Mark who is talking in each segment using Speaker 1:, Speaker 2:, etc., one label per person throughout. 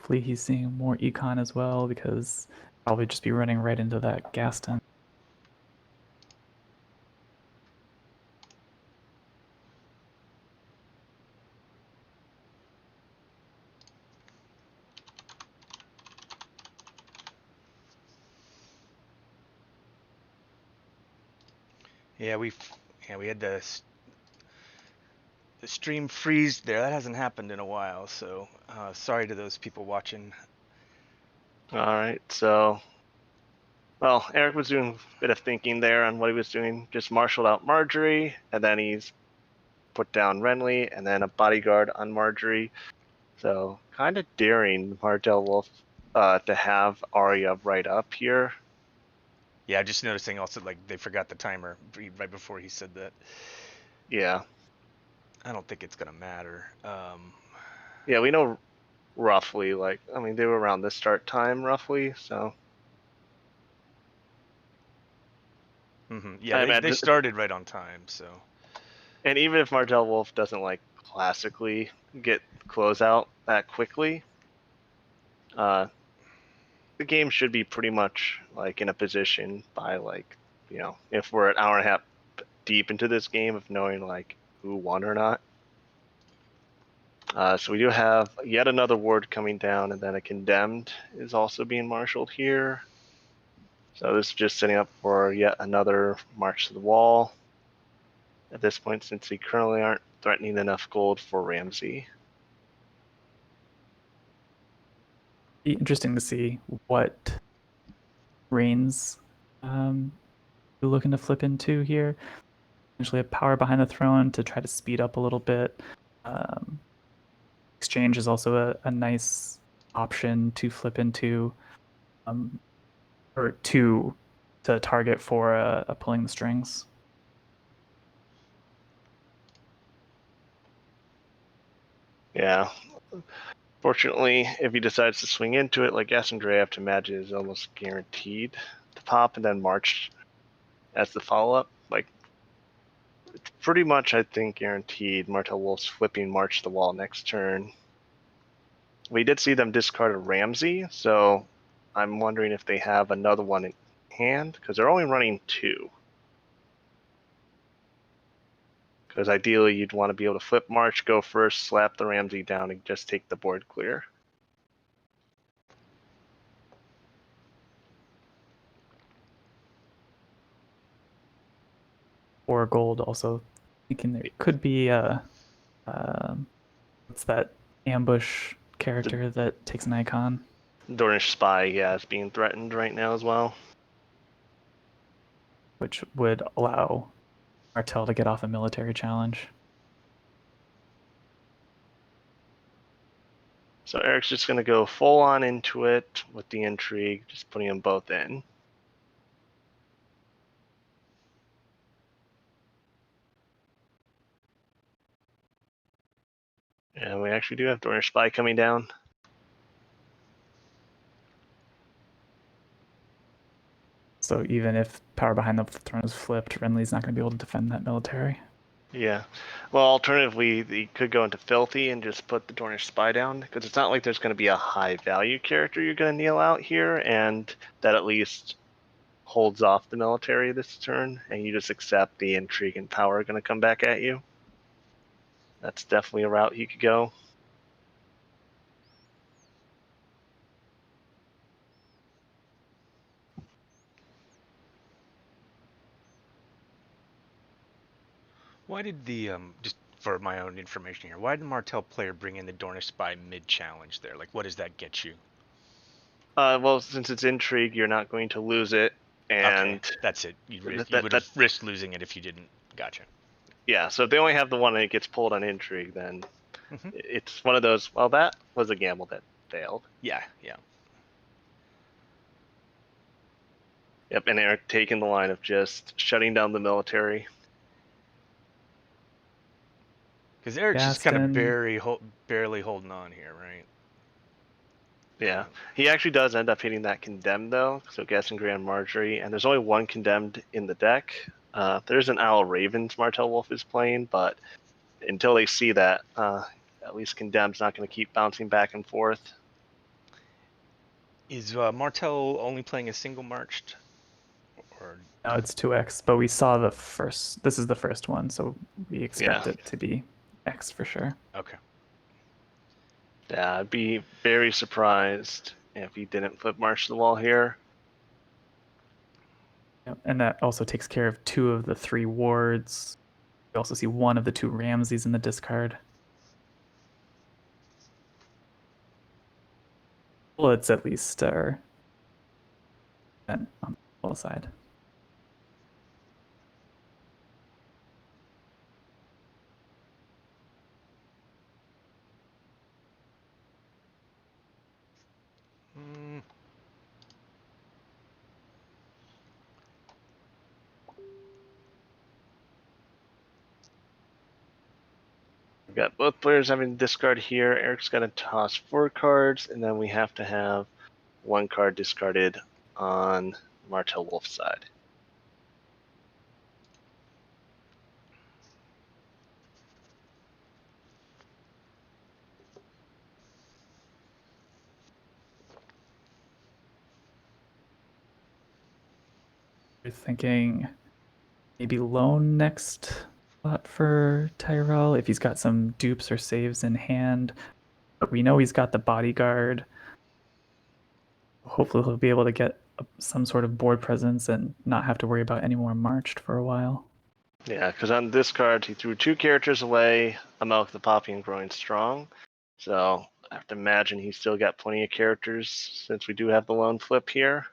Speaker 1: hopefully he's seeing more econ as well, because probably just be running right into that gas tank.
Speaker 2: Yeah, we had the stream freeze there. That hasn't happened in a while, so sorry to those people watching.
Speaker 3: All right, so, well, Eric was doing a bit of thinking there on what he was doing. Just marshaled out Marjorie, and then he's put down Renly, and then a bodyguard on Marjorie. So kind of daring Martell Wolf to have Arya right up here.
Speaker 2: Yeah, just noticing also like they forgot the timer right before he said that.
Speaker 3: Yeah.
Speaker 2: I don't think it's gonna matter.
Speaker 3: Yeah, we know roughly, like, I mean, they were around the start time roughly, so.
Speaker 2: Yeah,
Speaker 3: I
Speaker 2: they
Speaker 3: imagine,
Speaker 2: started right on time, so.
Speaker 3: and even if Martell Wolf doesn't like classically get closeout that quickly, the game should be pretty much like in a position by like, you know, if we're an hour and a half deep into this game of knowing like who won or not. So we do have yet another ward coming down, and then a condemned is also being marshaled here. So this is just setting up for yet another march to the wall. At this point, since we currently aren't threatening enough gold for Ramsey.
Speaker 1: Be interesting to see what reigns you're looking to flip into here. Potentially a power behind the throne to try to speed up a little bit. Exchange is also a nice option to flip into, or to target for a pulling the strings.
Speaker 3: Yeah. Fortunately, if he decides to swing into it, like Gassandre, I have to imagine is almost guaranteed to pop and then march as the follow-up. Like, it's pretty much, I think, guaranteed Martell Wolf's flipping march to the wall next turn. We did see them discard a Ramsey, so I'm wondering if they have another one in hand, because they're only running 2. Because ideally, you'd want to be able to flip march, go first, slap the Ramsey down, and just take the board clear.
Speaker 1: Or gold also. Thinking there could be what's that ambush character that takes an icon?
Speaker 3: Dornish Spy, yeah, is being threatened right now as well.
Speaker 1: Which would allow Martell to get off a military challenge.
Speaker 3: So Eric's just going to go full on into it with the intrigue, just putting them both in. And we actually do have Dornish Spy coming down.
Speaker 1: So even if power behind the throne is flipped, Renly's not going to be able to defend that military.
Speaker 3: Yeah. Well, alternatively, they could go into Filthy and just put the Dornish Spy down, because it's not like there's going to be a high value character you're going to kneel out here, and that at least holds off the military this turn, and you just accept the intrigue and power are going to come back at you. That's definitely a route you could go.
Speaker 2: Why did the just for my own information here, why did the Martell player bring in the Dornish Spy mid challenge there? Like, what does that get you?
Speaker 3: Well, since it's intrigue, you're not going to lose it, and
Speaker 2: okay, that's it. You
Speaker 3: that
Speaker 2: would have risked losing it if you didn't. Gotcha.
Speaker 3: Yeah, so if they only have the one and it gets pulled on intrigue, then it's one of those, well, that was a gamble that failed.
Speaker 2: Yeah, yeah.
Speaker 3: Yep, and Eric taking the line of just shutting down the military.
Speaker 2: Because Eric's just kind of barely holding on here, right?
Speaker 3: Yeah, he actually does end up hitting that condemned, though, so guessing Grand Marjorie, and there's only one condemned in the deck. There's an Owl Ravens Martell Wolf is playing, but until they see that, at least condemned's not going to keep bouncing back and forth.
Speaker 2: Is Martell only playing a single marched? Or
Speaker 1: Now it's 2x, but we saw the first. This is the first one, so we expect
Speaker 3: Yeah.
Speaker 1: it to be x for sure.
Speaker 2: okay.
Speaker 3: Yeah, I'd be very surprised if he didn't flip march the wall here.
Speaker 1: Yep. And that also takes care of 2 of the 3 wards. We also see 1 of the 2 Ramses in the discard. Bullets at least are on the wall side.
Speaker 2: Mm,
Speaker 3: We've got both players having to discard here. Eric's got to toss 4 cards, and then we have to have 1 card discarded on Martell Wolf's side.
Speaker 1: You're thinking maybe loan next slot for Tyrell if he's got some dupes or saves in hand. But we know he's got the bodyguard. Hopefully he'll be able to get some sort of board presence and not have to worry about any more marched for a while.
Speaker 3: Yeah, because on this card, he threw 2 characters away, a Milk the Poppy and Growing Strong. So I have to imagine he's still got plenty of characters since we do have the lone flip here.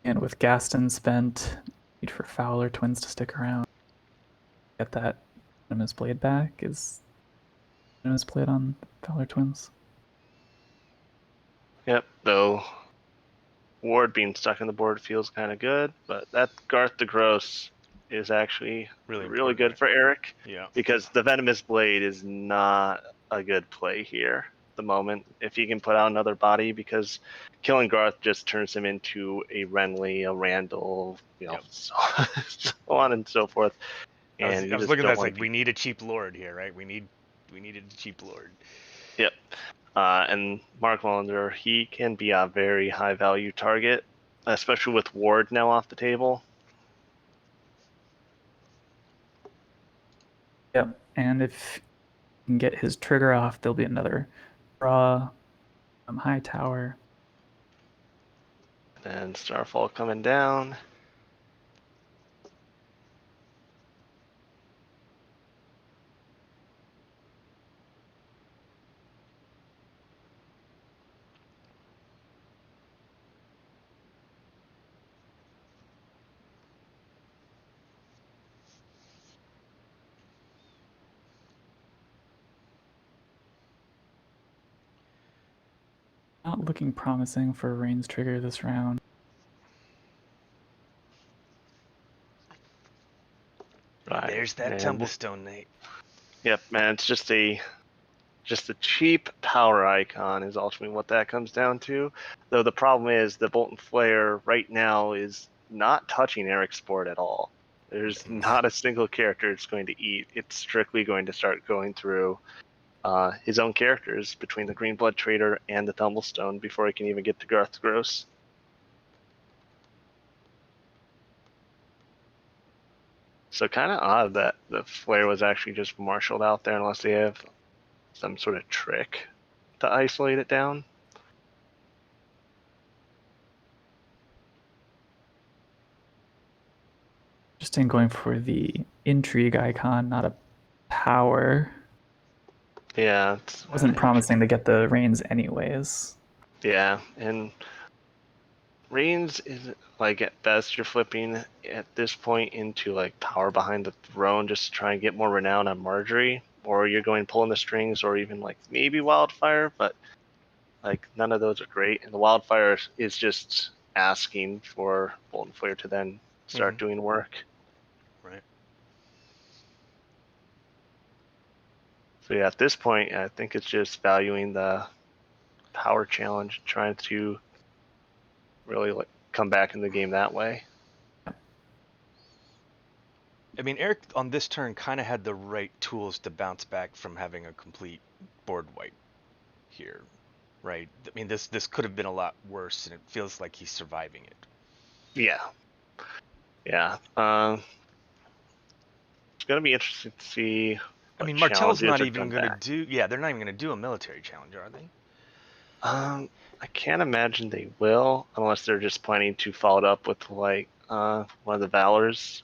Speaker 1: And with Gaston spent, need for Fowler twins to stick around. Get that Venomous Blade back. Is Venomous Blade on Fowler twins?
Speaker 3: Yep, though Ward being stuck on the board feels kind of good, but that Garth the Gross is actually
Speaker 2: really
Speaker 3: really
Speaker 2: important,
Speaker 3: good
Speaker 2: right?
Speaker 3: for Eric
Speaker 2: Yeah.
Speaker 3: because the Venomous Blade is not a good play here at the moment. If he can put out another body, because killing Garth just turns him into a Renly, a Randall,
Speaker 2: Yep.
Speaker 3: so, so on and so forth.
Speaker 2: I was,
Speaker 3: And you
Speaker 2: I was
Speaker 3: just
Speaker 2: looking at
Speaker 3: don't
Speaker 2: that, it's
Speaker 3: want
Speaker 2: like
Speaker 3: to
Speaker 2: we need a cheap lord here, right? We needed a cheap lord.
Speaker 3: Yep. And Mark Wallander, he can be a very high value target, especially with Ward now off the table.
Speaker 1: Yep. And if he can get his trigger off, there'll be another draw high tower.
Speaker 3: And Starfall coming down.
Speaker 1: Not looking promising for Rain's trigger this round.
Speaker 3: Right.
Speaker 2: There's that
Speaker 3: And
Speaker 2: Tumblestone, Nate.
Speaker 3: yep, man, it's just a cheap power icon is ultimately what that comes down to. Though the problem is the Bolton Flare right now is not touching Eric's board at all. There's not a single character it's going to eat. It's strictly going to start going through his own characters between the Green Blood Trader and the Tumblestone before he can even get to Garth Gross. So kind of odd that the Flare was actually just marshaled out there unless they have some sort of trick to isolate it down.
Speaker 1: Interesting going for the intrigue icon, not a power.
Speaker 3: Yeah,
Speaker 1: Wasn't promising to get the reins anyways.
Speaker 3: Yeah, and Reigns is like at best you're flipping at this point into like power behind the throne just to try and get more renown on Marjorie, or you're going pulling the strings, or even like maybe Wildfire, but like none of those are great. And the Wildfire is just asking for Bolton Flare to then start doing work.
Speaker 2: Right.
Speaker 3: So yeah, at this point, I think it's just valuing the power challenge, trying to really like come back in the game that way.
Speaker 2: I mean, Eric on this turn kind of had the right tools to bounce back from having a complete board wipe here, right? I mean, this could have been a lot worse, and it feels like he's surviving it.
Speaker 3: Yeah. Yeah. It's going to be interesting to see
Speaker 2: I
Speaker 3: what
Speaker 2: mean, Martell's
Speaker 3: challenges
Speaker 2: not
Speaker 3: are
Speaker 2: even
Speaker 3: done
Speaker 2: going to
Speaker 3: back.
Speaker 2: do. Yeah, they're not even going to do a military challenge, are they?
Speaker 3: I can't imagine they will, unless they're just planning to follow it up with like one of the Valors,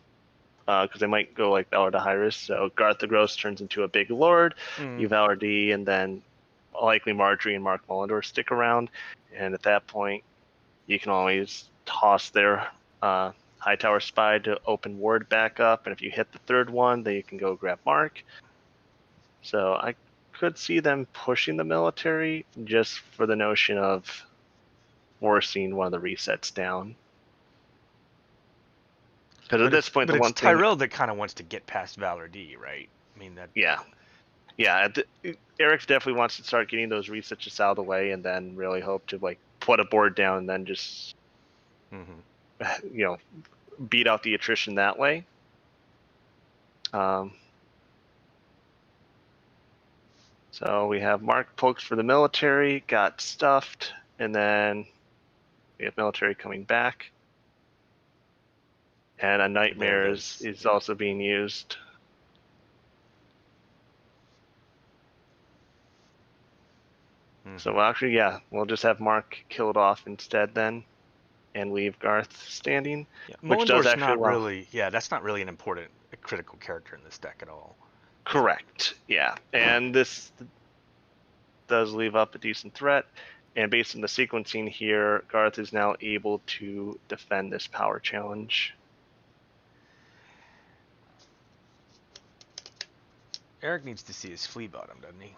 Speaker 3: because they might go like Valor to Hyrus. So Garth the Gross turns into a big lord, you Valor D, and then likely Marjorie and Mark Mullendor stick around, and at that point, you can always toss their Hightower Spy to open ward back up, and if you hit the third one, then you can go grab Mark. So I could see them pushing the military just for the notion of forcing one of the resets down. Because at this point,
Speaker 2: but
Speaker 3: the
Speaker 2: it's
Speaker 3: one thing,
Speaker 2: Tyrell that kind of wants to get past Valor D, right? I mean that.
Speaker 3: yeah, Eric definitely wants to start getting those resets just out of the way, and then really hope to like put a board down and then just, beat out the attrition that way. So we have Mark pokes for the military, got stuffed, and then we have military coming back. And a nightmare is also being used. So actually, yeah, we'll just have Mark killed off instead then, and leave Garth standing.
Speaker 2: Yeah.
Speaker 3: Which does
Speaker 2: Mullendor's
Speaker 3: actually
Speaker 2: not really. Yeah, that's not really an important, a critical character in this deck at all.
Speaker 3: Correct. Yeah, and this does leave up a decent threat. And based on the sequencing here, Garth is now able to defend this power challenge.
Speaker 2: Eric needs to see his flea bottom, doesn't he?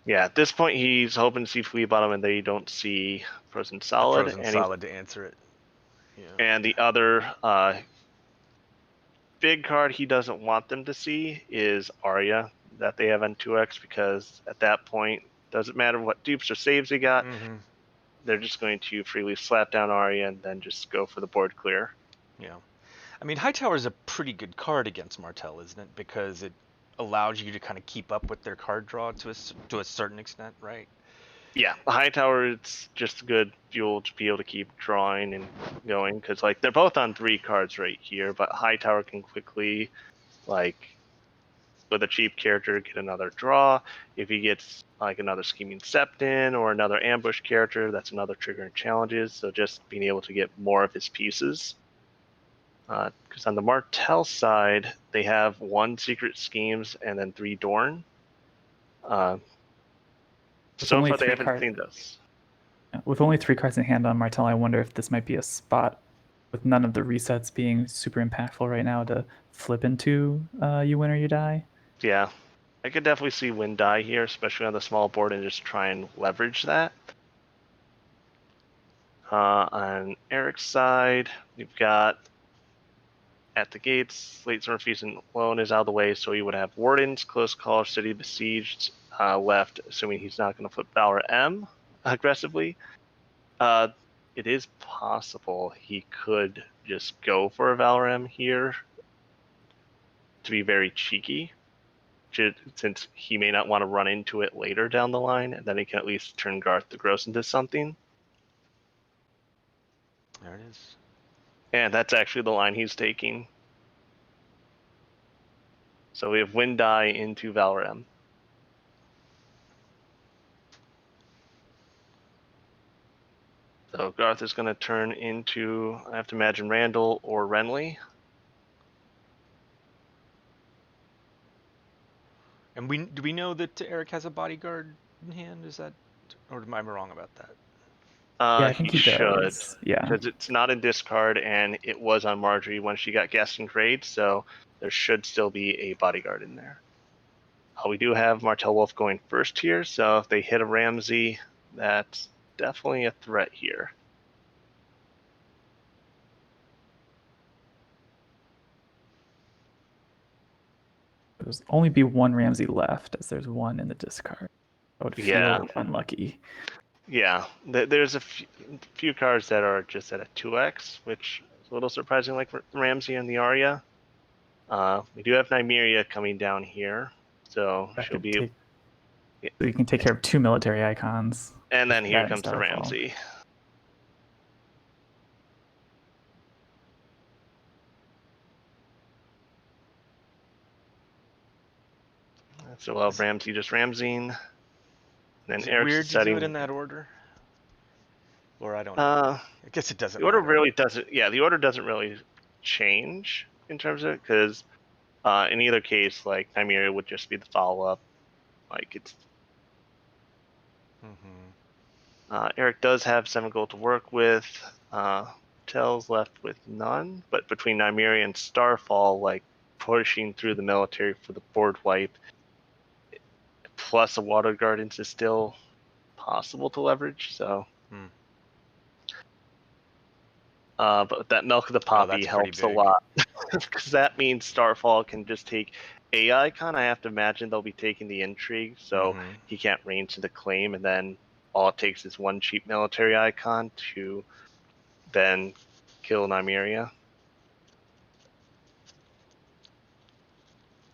Speaker 3: Yeah, at this point he's hoping to see Flea Bottom, and they don't see Frozen Solid.
Speaker 2: Frozen Solid to answer it. Yeah.
Speaker 3: And the other big card he doesn't want them to see is Arya that they have on 2x, because at that point, doesn't matter what dupes or saves they got, they're just going to freely slap down Arya and then just go for the board clear.
Speaker 2: Yeah. I mean, Hightower is a pretty good card against Martell, isn't it? Because it allows you to kind of keep up with their card draw to a certain extent, right?
Speaker 3: Yeah, Hightower, it's just good fuel to be able to keep drawing and going, because like they're both on 3 cards right here, but Hightower can quickly, like, with a cheap character, get another draw. If he gets like another Scheming Septon or another ambush character, that's another trigger in challenges. So just being able to get more of his pieces. Because on the Martell side, they have 1 Secret Schemes and then 3 Dorn. So far, they haven't seen this.
Speaker 1: With only 3 cards in hand on Martell, I wonder if this might be a spot with none of the resets being super impactful right now to flip into you win or you die.
Speaker 3: Yeah, I could definitely see win die here, especially on the small board, and just try and leverage that. On Eric's side, we've got at the gates, late summer feast alone is out of the way, so he would have Wardens, Close Call, City Besieged left, assuming he's not going to flip Valor M aggressively. It is possible he could just go for a Valor M here to be very cheeky, since he may not want to run into it later down the line, and then he can at least turn Garth the Gross into something.
Speaker 2: There it is.
Speaker 3: And that's actually the line he's taking. So we have Win Die into Valor M. So Garth is going to turn into, I have to imagine, Randall or Renly.
Speaker 2: And do we know that Eric has a bodyguard in hand? Is that, or am I wrong about that?
Speaker 1: Yeah, I think he
Speaker 3: should.
Speaker 1: does. Yeah,
Speaker 3: because it's not in discard, and it was on Marjorie when she got guest and grade, so there should still be a bodyguard in there. We do have Martell Wolf going first here, so if they hit a Ramsey, that's definitely a threat here.
Speaker 1: there's only be 1 Ramsey left, as there's 1 in the discard. I would
Speaker 3: Yeah.
Speaker 1: feel unlucky.
Speaker 3: Yeah, there's a few cards that are just at a 2x, which is a little surprising, like Ramsey and the Arya. We do have Nymeria coming down here, so
Speaker 1: That
Speaker 3: she'll
Speaker 1: could
Speaker 3: be.
Speaker 1: take, so you can take care of 2 military icons.
Speaker 3: And then here
Speaker 1: That and
Speaker 3: comes the
Speaker 1: Starfall.
Speaker 3: Ramsey. So we'll have Ramsey just Ramseying. Then
Speaker 2: Is it
Speaker 3: Eric's
Speaker 2: weird to do
Speaker 3: setting.
Speaker 2: it in that order? Or I don't know.
Speaker 3: I
Speaker 2: guess it doesn't
Speaker 3: The order
Speaker 2: matter.
Speaker 3: really doesn't. Yeah, the order doesn't really change in terms of it, because in either case, like Nymeria would just be the follow-up. Like it's. Eric does have 7 gold to work with. Martell's left with none, but between Nymeria and Starfall, like pushing through the military for the board wipe, plus a Water Gardens is still possible to leverage. So, but that Milk of the Poppy helps a lot, because that means Starfall can just take a icon. I have to imagine they'll be taking the Intrigue, so he can't range to the claim, and then all it takes is 1 cheap military icon to then kill Nymeria.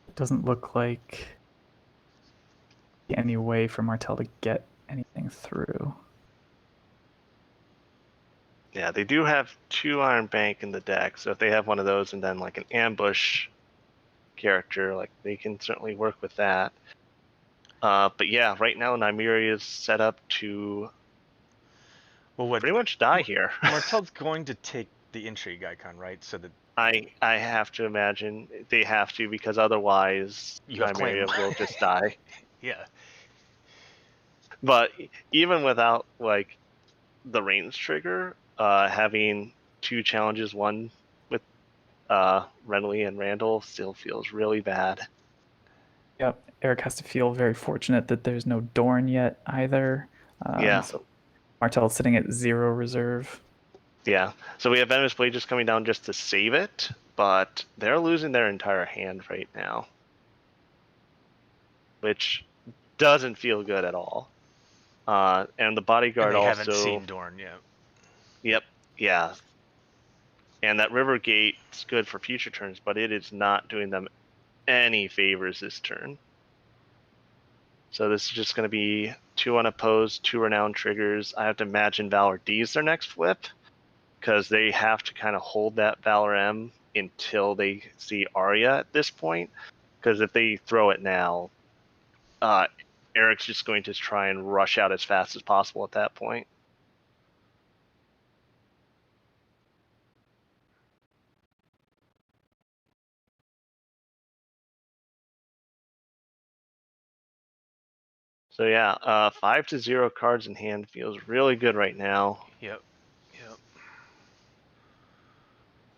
Speaker 1: It doesn't look like any way for Martell to get anything through.
Speaker 3: Yeah, they do have 2 Iron Bank in the deck, so if they have one of those and then like an ambush character, like they can certainly work with that. But yeah, right now Nymeria is set up to pretty much die here.
Speaker 2: Martell's going to take the Intrigue icon, right? So that
Speaker 3: I have to imagine they have to, because otherwise Nymeria will just die.
Speaker 2: Yeah.
Speaker 3: But even without like the range trigger, having 2 challenges, one with Renly and Randall, still feels really bad.
Speaker 1: Yep, Eric has to feel very fortunate that there's no Dorn yet either.
Speaker 3: Yeah.
Speaker 1: So Martell's sitting at 0 reserve.
Speaker 3: Yeah. So we have Venomous Blade just coming down just to save it, but they're losing their entire hand right now, which doesn't feel good at all. And the Bodyguard
Speaker 2: and they
Speaker 3: also.
Speaker 2: haven't seen Dorn yet.
Speaker 3: Yep. Yeah. And that River Gate's good for future turns, but it is not doing them any favors this turn. So this is just going to be 2 unopposed, 2 renowned triggers. I have to imagine Valor D is their next flip, because they have to kind of hold that Valor M until they see Arya at this point. Because if they throw it now, Eric's just going to try and rush out as fast as possible at that point. So yeah, 5-0 cards in hand feels really good right now.
Speaker 2: Yep.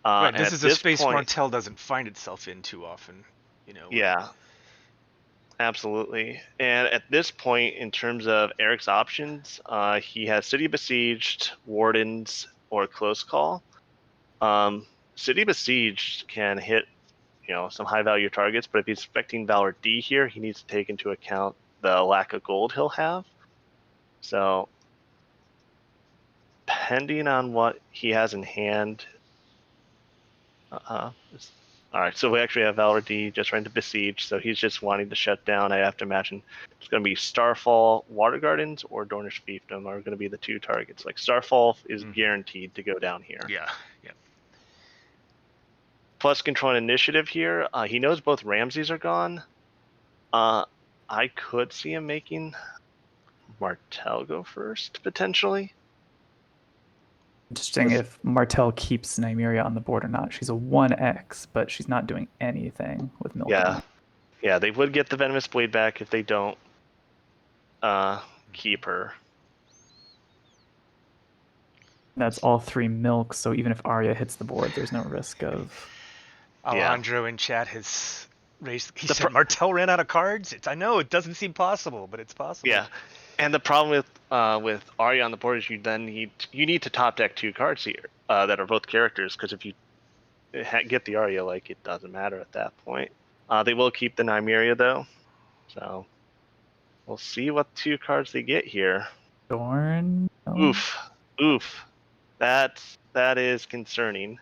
Speaker 3: Right,
Speaker 2: this is a space Martell doesn't find itself in too often, you know.
Speaker 3: Yeah, absolutely. And at this point, in terms of Eric's options, he has City Besieged, Wardens, or Close Call. City Besieged can hit, some high value targets, but if he's expecting Valor D here, he needs to take into account the lack of gold he'll have. So, depending on what he has in hand. All right, so we actually have Valor D just trying to besiege, so he's just wanting to shut down. I have to imagine it's going to be Starfall, Water Gardens, or Dornish Fiefdom are going to be the 2 targets. Like Starfall is guaranteed to go down here.
Speaker 2: Yeah.
Speaker 3: Plus control and initiative here. He knows both Ramses are gone. I could see him making Martell go first, potentially.
Speaker 1: Interesting if Martell keeps Nymeria on the board or not. She's a 1x, but she's not doing anything with Milk.
Speaker 3: Yeah, they would get the Venomous Blade back if they don't keep her.
Speaker 1: That's all 3 milk, so even if Arya hits the board, there's no risk of...
Speaker 2: Alejandro in chat has raised... He said Martell ran out of cards? I know, it doesn't seem possible, but it's possible.
Speaker 3: Yeah, and the problem with Arya on the board is you need to top deck 2 cards here that are both characters, because if you get the Arya, like, it doesn't matter at that point. They will keep the Nymeria, though, so... we'll see what 2 cards they get here.
Speaker 1: Dorn. Oh,
Speaker 3: Oof, oof. That is concerning.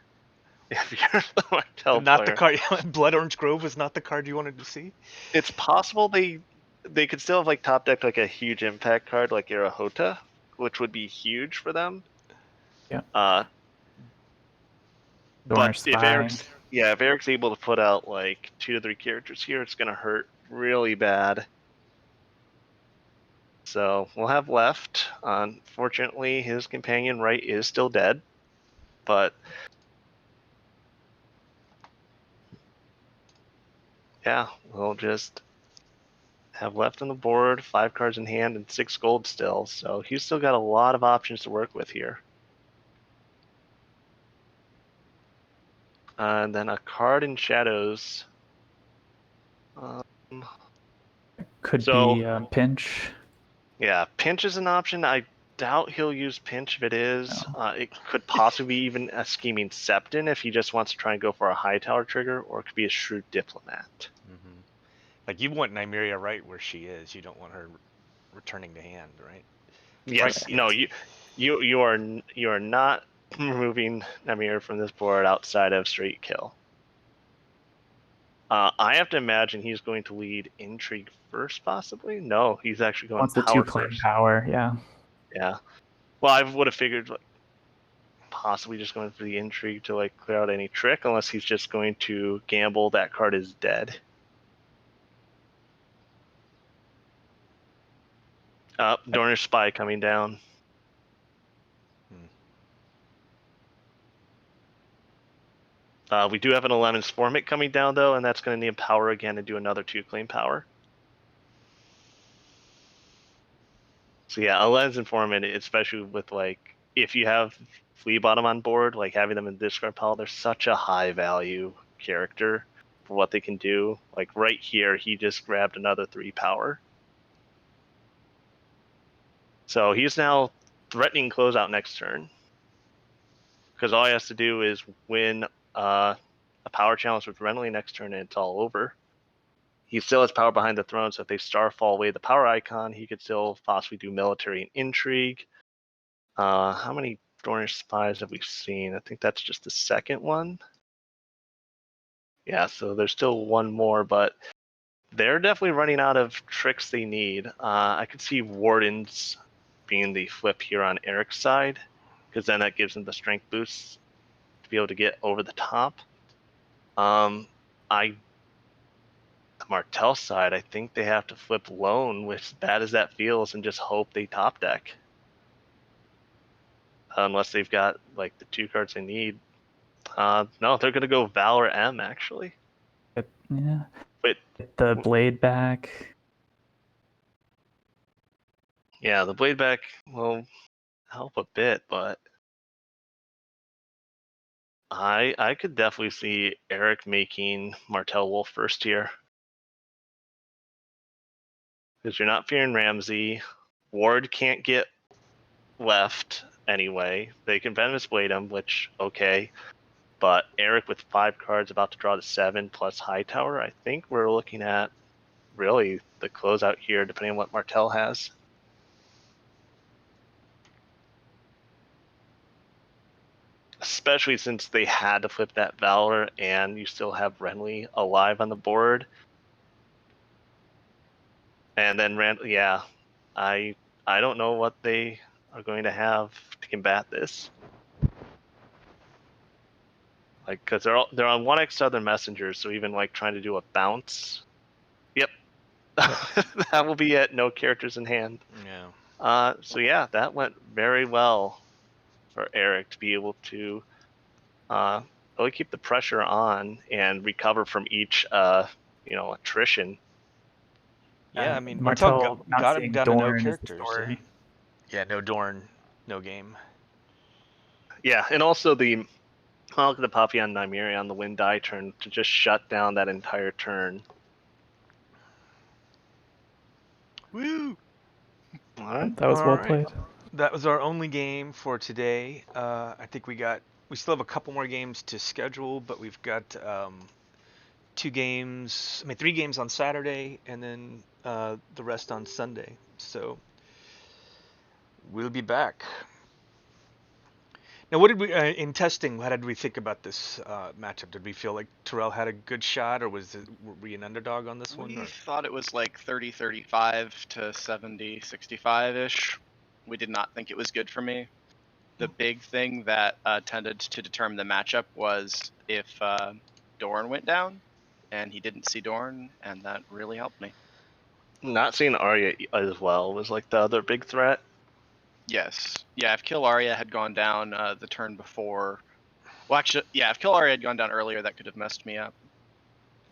Speaker 3: If you're the Martell
Speaker 2: Not the
Speaker 3: player,
Speaker 2: card. Blood Orange Grove was not the card you wanted to see.
Speaker 3: it's possible they could still have like top deck like a huge impact card like Irahota, which would be huge for them.
Speaker 1: yeah.
Speaker 3: Uh,
Speaker 1: Dorn or
Speaker 3: but if
Speaker 1: Spy.
Speaker 3: Eric's able to put out like 2 to 3 characters here, it's gonna hurt really bad. So we'll have left. Unfortunately, his companion right is still dead, but yeah, we'll just have left on the board 5 cards in hand and 6 gold still. So he's still got a lot of options to work with here. And then a card in shadows. Um,
Speaker 1: Could
Speaker 3: so
Speaker 1: be Pinch.
Speaker 3: yeah, pinch is an option. I doubt he'll use pinch if it is.
Speaker 1: No.
Speaker 3: It could possibly be even a scheming Septon if he just wants to try and go for a high tower trigger, or it could be a shrewd diplomat.
Speaker 2: Mm-hmm. Like you want Nymeria right where she is. You don't want her returning to hand, right?
Speaker 3: Yes,
Speaker 2: Right.
Speaker 3: no, you are not removing Namir from this board outside of straight kill. I have to imagine he's going to lead intrigue first, possibly. No, he's actually going
Speaker 1: Wants the
Speaker 3: power
Speaker 1: 2 claim
Speaker 3: first.
Speaker 1: power. Yeah.
Speaker 3: Yeah. Well, I would have figured like possibly just going for the intrigue to like clear out any trick, unless he's just going to gamble that card is dead. Dornish Spy coming down. We do have an 11 Formate coming down, though, and that's going to need power again to do another 2 claim power. So yeah, 11's Informant, especially with like, if you have Flea Bottom on board, like having them in the discard pile, they're such a high value character for what they can do. Like right here, he just grabbed another 3 power. So he's now threatening closeout next turn. Because all he has to do is win a power challenge with Renly next turn and it's all over. He still has power behind the throne, so if they Starfall away the power icon, he could still possibly do military and intrigue. How many Dornish Spies have we seen? I think that's just the second one. Yeah, so there's still one more, but they're definitely running out of tricks they need. I could see Wardens being the flip here on Eric's side, because then that gives him the strength boost to be able to get over the top. The Martell side, I think they have to flip Lone, which as bad as that feels, and just hope they top deck. Unless they've got like the 2 cards they need. No, they're gonna go Valor M actually.
Speaker 1: Yeah.
Speaker 3: But
Speaker 1: Get the blade back.
Speaker 3: yeah, the blade back will help a bit, but I could definitely see Eric making Martell Wolf first here. Because you're not fearing Ramsey. Ward can't get left anyway. They can Venomous Blade him, which, okay. But Eric with 5 cards about to draw to 7 plus Hightower, I think we're looking at really the closeout here, depending on what Martell has. Especially since they had to flip that Valor and you still have Renly alive on the board. And then yeah, I don't know what they are going to have to combat this. Like, because they're on 1x Southern Messengers, so even like trying to do a bounce. Yep. That will be it. No characters in hand.
Speaker 2: Yeah.
Speaker 3: So yeah, that went very well for Eric to be able to really keep the pressure on and recover from each attrition.
Speaker 2: Yeah, I mean Martell
Speaker 1: Martell not
Speaker 2: got him
Speaker 1: seeing
Speaker 2: down to no
Speaker 1: Dorn is the
Speaker 2: characters.
Speaker 1: story.
Speaker 2: Yeah, no Dorn, no game.
Speaker 3: Yeah, and also the Look at the Puppy on Nymeria on the win die turn to just shut down that entire turn.
Speaker 2: Woo!
Speaker 3: All right.
Speaker 1: That was well
Speaker 2: Alright.
Speaker 1: played.
Speaker 2: That was our only game for today. I think we still have a couple more games to schedule, but we've got 3 games on Saturday, and then the rest on Sunday. So we'll be back. Now, what did we in testing? How did we think about this matchup? Did we feel like Tyrell had a good shot, or were we an underdog on this one?
Speaker 4: We
Speaker 2: Or?
Speaker 4: thought it was like 30-35 to 70-65-ish. We did not think it was good for me. The big thing that tended to determine the matchup was if Dorn went down, and he didn't see Dorn, and that really helped me.
Speaker 3: Not seeing Arya as well was like the other big threat.
Speaker 4: Yes. Yeah, if Kill Arya had gone down the turn before... Well, actually, yeah, if Kill Arya had gone down earlier, that could have messed me up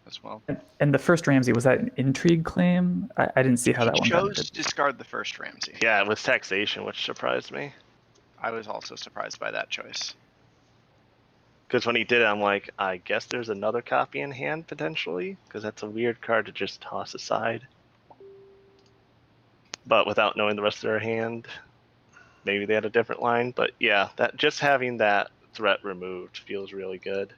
Speaker 4: as well.
Speaker 1: And the first Ramsey, was that an intrigue claim? I didn't see how that one got
Speaker 4: chose
Speaker 1: ended.
Speaker 4: to discard the first Ramsey.
Speaker 3: Yeah, it was taxation, which surprised me.
Speaker 4: I was also surprised by that choice.
Speaker 3: Because when he did it, I'm like, I guess there's another copy in hand potentially, because that's a weird card to just toss aside. But without knowing the rest of their hand, maybe they had a different line. But yeah, that just having that threat removed feels really good.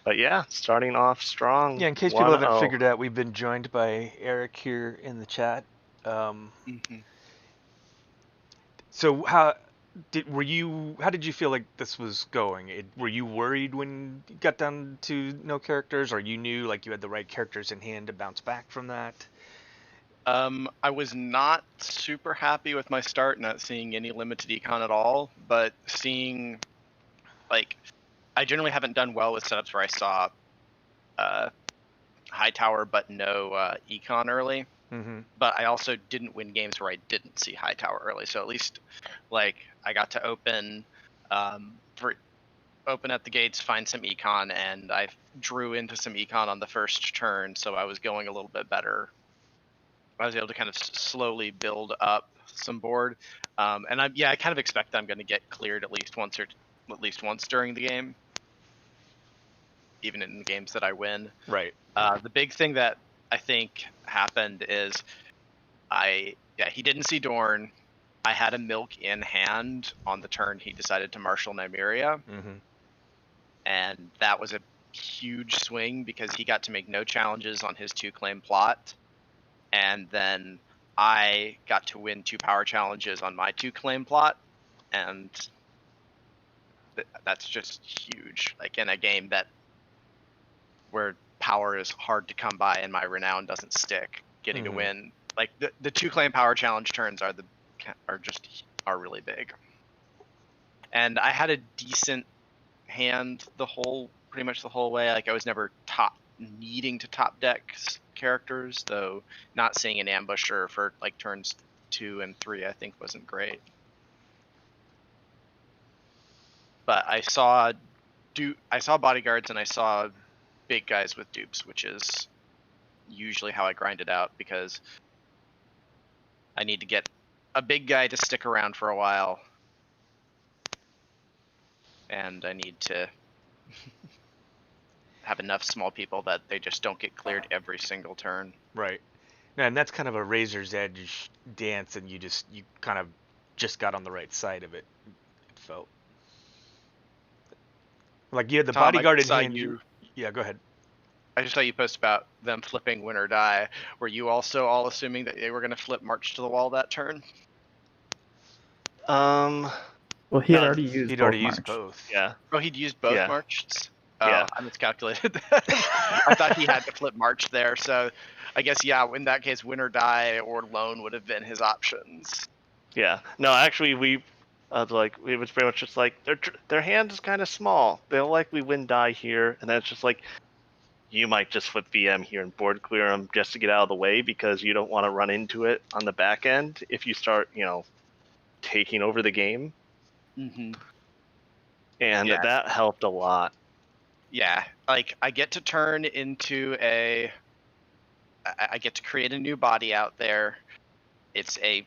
Speaker 3: But yeah, starting off strong.
Speaker 2: Yeah, in case people haven't
Speaker 3: 1-0.
Speaker 2: figured out, we've been joined by Eric here in the chat. So how did you feel like this was going? Were you worried when you got down to no characters, or you knew like you had the right characters in hand to bounce back from that?
Speaker 4: I was not super happy with my start, not seeing any limited econ at all, but seeing, like, I generally haven't done well with setups where I saw high tower but no econ early.
Speaker 2: Mm-hmm.
Speaker 4: But I also didn't win games where I didn't see high tower early, so at least, like, I got to open at the gates, find some econ, and I drew into some econ on the first turn, so I was going a little bit better. I was able to kind of slowly build up some board, and I kind of expect I'm going to get cleared at least once during the game, even in games that I win.
Speaker 2: Right.
Speaker 4: The big thing that I think happened is he didn't see Dorn. I had a milk in hand on the turn he decided to marshal Nymeria, and that was a huge swing because he got to make no challenges on his 2-claim plot. And then I got to win 2 power challenges on my 2-claim plot, and that's just huge. Like, in a game where power is hard to come by and my renown doesn't stick, getting to win, like the 2-claim power challenge turns are really big. And I had a decent hand pretty much the whole way. Like, I was never needing to top deck characters, though not seeing an ambusher for like turns 2 and 3 I think wasn't great. But I saw bodyguards and I saw big guys with dupes, which is usually how I grind it out, because I need to get a big guy to stick around for a while, and I need to have enough small people that they just don't get cleared every single turn.
Speaker 2: Right. And that's kind of a razor's edge dance, and you kind of just got on the right side of it. It felt like you had the
Speaker 4: Tom,
Speaker 2: bodyguard
Speaker 4: I
Speaker 2: in
Speaker 4: saw
Speaker 2: hand. Yeah, go ahead.
Speaker 4: I just saw you post about them flipping win or die. Were you also all assuming that they were going to flip March to the Wall that turn?
Speaker 1: Well, he had already used
Speaker 2: He'd
Speaker 1: both
Speaker 2: already
Speaker 1: March.
Speaker 2: used both.
Speaker 3: Yeah.
Speaker 4: Oh, he'd used both
Speaker 3: Yeah.
Speaker 4: Marches? Oh,
Speaker 3: Yeah.
Speaker 4: I miscalculated that. I thought he had to flip March there, so I guess, yeah, in that case, win or die or loan would have been his options.
Speaker 3: Yeah. No, actually, it was pretty much just like their hand is kind of small. They'll likely win die here, and then it's just like you might just flip VM here and board clear them just to get out of the way, because you don't want to run into it on the back end if you start, taking over the game.
Speaker 4: Mm-hmm.
Speaker 3: And
Speaker 4: Yeah.
Speaker 3: that helped a lot.
Speaker 4: Yeah, like I get to turn into I get to create a new body out there. It's a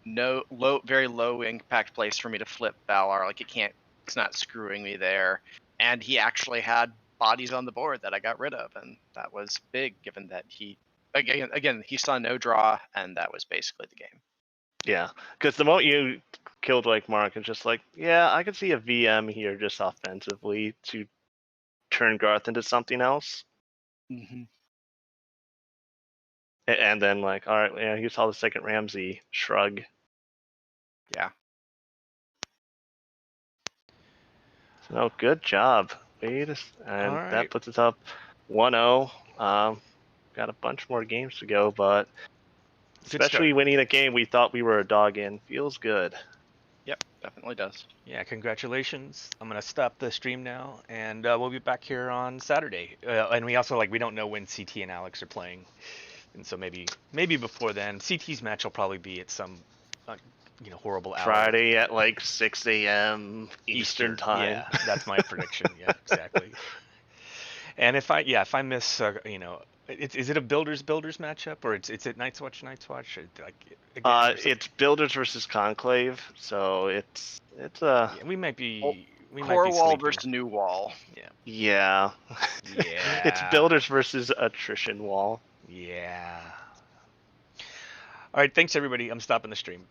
Speaker 4: very low impact place for me to flip Valar. Like, it's not screwing me there. And he actually had bodies on the board that I got rid of, and that was big, given that he saw no draw, and that was basically the game.
Speaker 3: Yeah, because the moment you killed like Mark, it's just like, yeah, I could see a VM here just offensively to turn Garth into something else.
Speaker 4: Mm-hmm.
Speaker 3: And then like, all right, yeah, you saw the second Ramsey shrug.
Speaker 4: Yeah.
Speaker 3: So no, good job. And
Speaker 2: All
Speaker 3: that
Speaker 2: right.
Speaker 3: puts us up 1-0. Got a bunch more games to go, but
Speaker 2: Good
Speaker 3: especially
Speaker 2: start.
Speaker 3: winning a game we thought we were a dog in feels good.
Speaker 4: Yep. Definitely does.
Speaker 2: Yeah, congratulations. I'm gonna stop the stream now, and we'll be back here on Saturday. And we also we don't know when CT and Alex are playing, and so maybe before then. CT's match will probably be at some horrible hour.
Speaker 3: Friday at like 6 a.m. Eastern time.
Speaker 2: Yeah, that's my prediction. Yeah, exactly. And if I miss, is it a builders matchup, or it's at Night's Watch? Like again,
Speaker 3: It's Builders versus Conclave, so it's a
Speaker 2: yeah, we might be
Speaker 4: Core wall
Speaker 2: sleeping.
Speaker 4: versus new wall.
Speaker 2: Yeah.
Speaker 3: yeah. It's
Speaker 2: Yeah.
Speaker 3: Builders versus Attrition Wall.
Speaker 2: Yeah. All right, thanks everybody. I'm stopping the stream.